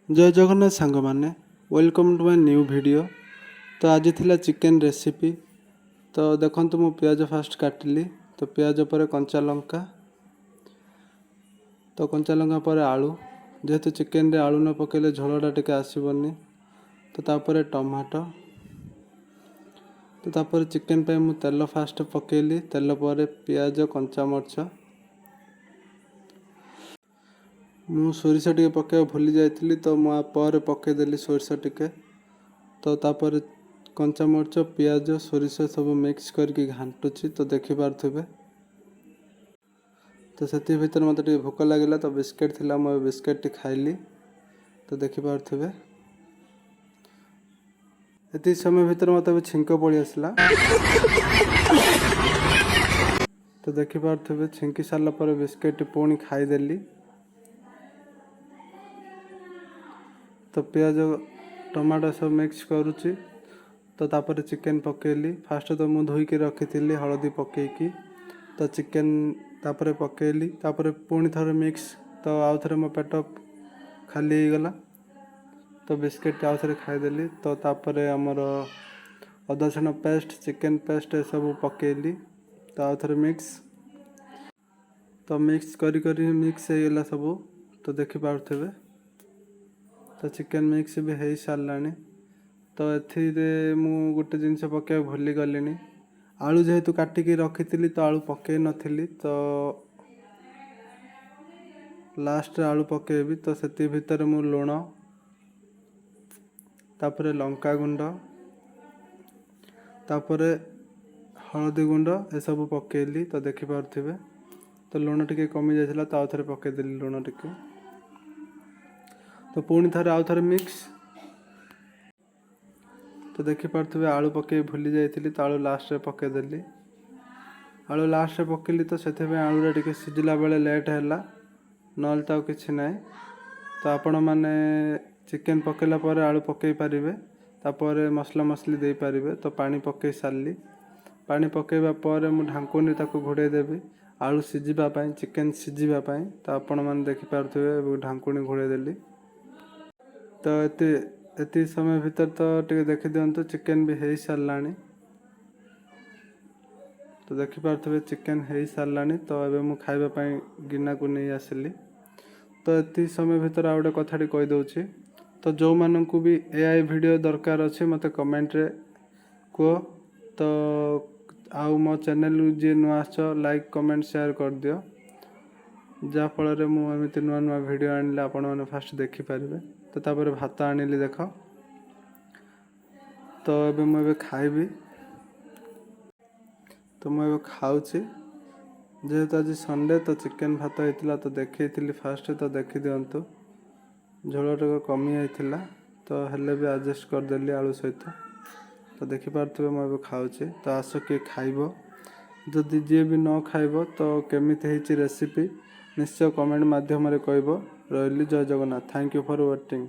जय जगन्नाथ सांग मैंने welcome to my new video. तो आज थिला चिकेन रेसिपी। तो देखो मु प्याज फास्ट काटिली। तो प्याज पर कंचा लंका, तो कंचा लंका पर आलू, जेहेतु चिकेन रे आलू न पकेले झोलटा टिके आसबनी। तो तापर टमाटो, तो तापर चिकेन पे मु तेल फास्ट पकेली। तेल पर प्याज कंचा मर्च, मु सोरिष टिके पकाइबा भूली जाइली तो मुझे पकईदेली सोरिष टिके। तो तापर कंचा मर्च पियाज सोरिष सब मिक्स करके घांटुची। तो देखिपे तो से भीतर मत भोक लगे तो बिस्किट थिला, मैं बिस्किट टी खाइली। तो देखिपे ये समय भीतर मत छिंक पड़ी आसला। तो देखिपे छिंकी सारा पर बिस्किट पुणी खाईदेली। तो पियाज टमाटो सब मिक्स करुच्ची। तो तापर चिकेन पकेली। फास्ट तो मुझे धोईकी रखी थी हलदी पकईकी। तो चिकेन तापर पकेली, तापर पुणी थोड़े मिक्स। तो आउ थे मो पेट खाली हो गला। तो बिस्किट आउ थे खाईदेली। तो तापर आमर अदा रसुण पेस्ट, चिकेन पेस्ट सब पकेली। तो आउ थे मिक्स। तो मिक्स करी मिक्स हो गला सब। तो देखिपे तो चिकेन मिक्स भी हो सारानी। तो ए मु गोटे जिनस पकड़ भूली गली। आलू जेहेतु काटिकी रखी तो आलू पकई नी। तो लास्ट आलू पकेबी। तो से भितर मु लुण, तापर लंका गुंड, तापर हलदी गुंड ए सब पकेली। तो देखिपे तो लुण टिके कमी जाइला। तो आउ थे पकईदेली लुण टिके। तो पुणी थे आउ थे मिक्स। तो देखिपे आलू पकई भूली जाइली। तो आलू लास्ट रे पकईदेली। आलू लास्ट रे पकेली तो से आलूरा टिके सिझिला बेले लेट है ना तो किसी ना। तो आपण मैंने चिकेन पकेला पर आलू पकई पारे। तापर मसला मसली दे पारे। तो पानी पकई सारी। पानी पकईबा पर मु ढांकुनी ताको घोड़े देवी आलू सिझापी, चिकेन सिझापी। तो आपण मैंने देखिपे ढांकुनी घोड़े देली। तो ये समय भीतर तो टे देखी दिंतु चिकेन भी हो सारा। तो देखिपे चिकेन हो सारा। तो ये मुझे खावाई गिना को नहीं आसिली। तो ये समय भीतर आ गए कथाटी कहीदे। तो जो मानू भी एआई वीडियो दरकार अच्छे मत कमेंट रे कह। तो आउ मो चैनल जी नुआ लाइक कमेंट शेयर कर दियो, जहाँफल मुझे नुआ नुआ वीडियो आनिले आपण मैंने फास्ट देखिपारे। तो तापर भात आनिली देख। तो ये मुझे खाइबी। तो मुझे खाऊची जेहेतु आज संडे। तो चिकेन भात होता तो देखी फास्ट। तो देखी दिंतु झोल टे कमी जाइला। तो हेले भी एडजस्ट करदेली आलू सहित। तो देखिपे मुझे खाऊची। तो आस किए खाइब, जदि जी भी न खाइब तो केमिति होइछि रेसिपी निश्चय कमेंट माध्यम कह। रही जय Jagannath. Thank you for watching.